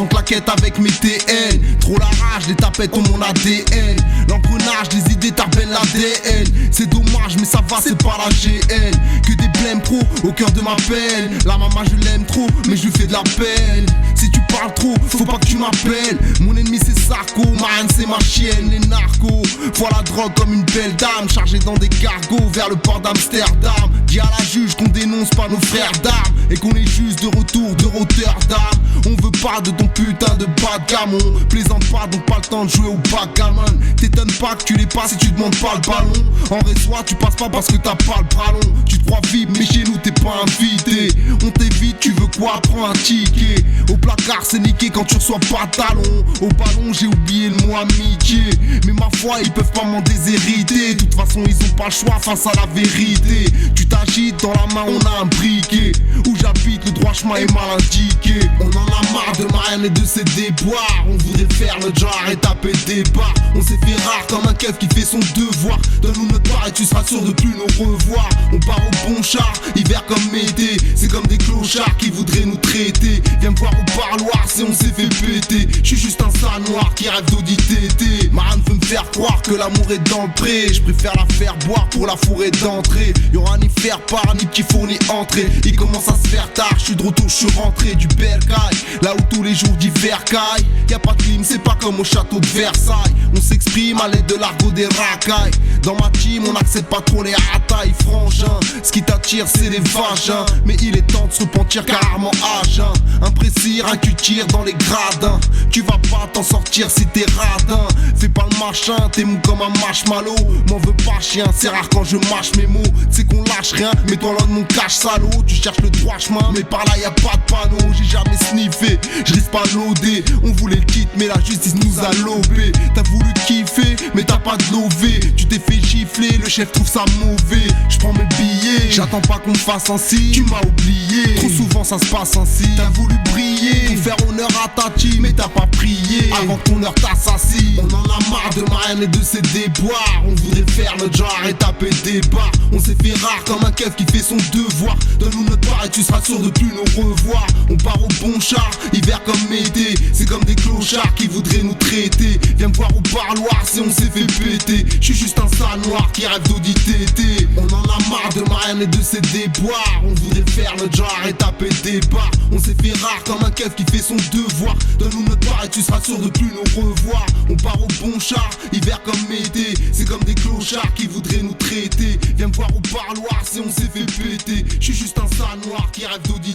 sans claquette avec mes TN. Trop la rage, les tapettes ont mon ADN. L'engrenage, les idées t'appellent l'ADN. C'est dommage mais ça va, c'est pas la GN. Que des blèmes pro au cœur de ma peine. La maman je l'aime trop mais je lui fais de la peine. Si tu parles trop, faut pas que tu m'appelles. Mon ennemi c'est Sarko, ma reine c'est ma chienne. Les narcos, voilà la drogue comme une belle dame. Chargée dans des cargos vers le port d'Amsterdam. Dis à la juge qu'on dénonce pas nos frères d'armes. Et qu'on est juste de retour de Rotterdam. On veut pas de ton putain de backgammon. Plaisante pas donc pas le temps de jouer au backgammon. T'étonnes pas que tu l'aies pas si tu demandes pas le ballon. En vrai soit tu passes pas parce que t'as pas le bras long. Tu te crois vite mais chez nous t'es pas invité. On t'évite, tu veux quoi? Prends un ticket. Au placard c'est niqué quand tu reçois pas talon. Au ballon j'ai oublié le mot amitié. Mais ma foi ils peuvent pas m'en déshériter. De toute façon ils ont pas le choix face à la vérité. Tu t'agites, dans la main on a un briquet. Où j'habite le droit chemin est mal indiqué. On en a marre de Marianne et de ses déboires. On voudrait faire le genre et taper des barres. On s'est fait rare comme un keuf qui fait son devoir. Donne-nous notre part et tu seras sûr de plus nous revoir. On part au bon char, hiver comme été. C'est comme des clochards qui voudraient nous traiter. Viens me voir au parloir si on s'est fait péter. J'suis juste un sale noir qui rêve d'auditer. Marianne veut me faire croire que l'amour est dans le pré. Je préfère la faire boire pour la fourrer d'entrée. Y'aura ni faire part ni petit four ni entrée. Il commence à se faire tard, j'suis de retour, j'suis rentré du bercail. Là où tous les jours d'hiver caille. Y'a pas de clim, c'est pas comme au château de Versailles. On s'exprime à l'aide de l'argot des racailles. Dans ma team on accepte pas trop les ratailles frangins. Ce qui t'attire c'est les vagins. Mais il est temps de se repentir car rarement à jeun. Imprécis, un tu tires dans les gradins. Tu vas pas t'en sortir si t'es radin. Fais pas le machin, t'es mou comme un marshmallow. M'en veux pas chien, c'est rare quand je mâche mes mots. C'est qu'on lâche rien, mets-toi loin de mon cache salaud. Tu cherches le droit chemin, mais par là y a pas de panneau. J'ai jamais sniffé, je risque pas l'OD. On voulait le kit, mais la justice nous a lobé. T'as voulu kiffer, mais t'as pas de lové. Tu t'es fait gifler, le chef trouve ça mauvais. J'prends mes billets, j'attends pas qu'on me fasse ainsi. Tu m'as oublié, trop souvent ça se passe ainsi. T'as voulu briller, pour faire honneur à ta team, mais t'as pas prié avant que ton heure t'assassine. On en a marre de Marianne et de ses déboires. On voudrait faire notre genre et taper des barres. On s'est fait rare comme un keuf qui fait son devoir. Donne-nous notre part et tu seras sûr de plus nous revoir. On part au bon char, hiver comme été. C'est comme des clochards qui voudraient nous traiter. Viens me voir au parloir si on s'est fait péter. J'suis juste un sale noir qui rêve d'auditer. On en a marre de Marianne et de ses déboires. On voudrait faire notre genre et taper des barres. On s'est fait rare comme un keuf qui fait son devoir. Donne-nous notre part et tu seras sûr de plus nous revoir. On part au bon char, hiver comme été. C'est comme des clochards qui voudraient nous traiter. Viens me voir au parloir si on s'est fait péter. J'suis juste un sale noir qui rêve d'auditer.